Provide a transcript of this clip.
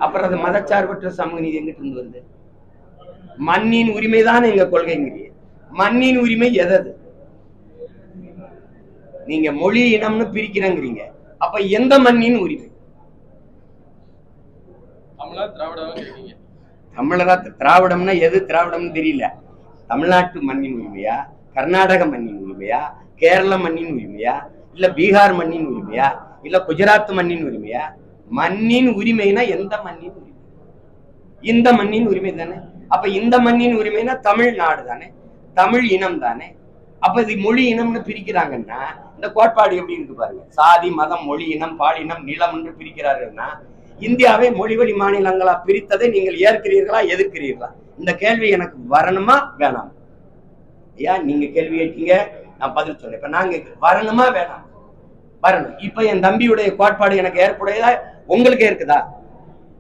அப்புறம் அது மதச்சார்பற்ற சமூக நீதி எங்கிட்டு இருந்து வருது? மண்ணின் உரிமை தான் எங்க கொள்கைங்கிறீங்க. மண்ணின் உரிமை எதது? நீங்க மொழி இனம்னு பிரிக்கிறேங்கிறீங்க. அப்ப எந்த மண்ணின் உரிமை? தமிழரா திராவிடம்னா எது திராவிடம்னு தெரியல. தமிழ்நாட்டு மண்ணின் உரிமையா, கர்நாடக மண்ணின் உரிமையா, கேரள மண்ணின் உரிமையா, இல்ல பீகார் மண்ணின் உரிமையா, இல்ல குஜராத் மண்ணின் உரிமையா? மண்ணின் உரிமைனா எந்த மண்ணின் உரிமை? இந்த மண்ணின் உரிமை தானே. அப்ப இந்த மண்ணின் உரிமைனா தமிழ்நாடு தானே, தமிழ் இனம் தானே. அப்ப இது மொழி இனம்னு பிரிக்கிறாங்கன்னா இந்த கோட்பாடு எப்படி இருக்கு பாருங்க. சாதி, மதம், மொழி இனம், பாலினம், நிலம் என்று பிரிக்கிறார்கள்னா இந்தியாவை மொழி வழி மாநிலங்களா பிரித்ததை நீங்கள் ஏற்கிறீர்களா, எதிர்க்கிறீர்களா? இந்த கேள்வி எனக்கு வரணுமா வேணாம்? ஐயா, நீங்க கேள்வி கேட்டீங்க, நான் பதில் சொன்னேன். இப்ப நாங்க வரணுமா வேணாம்? வரணும். இப்ப என் தம்பியுடைய கோட்பாடு எனக்கு ஏற்புடையதா உங்களுக்கு இருக்குதா?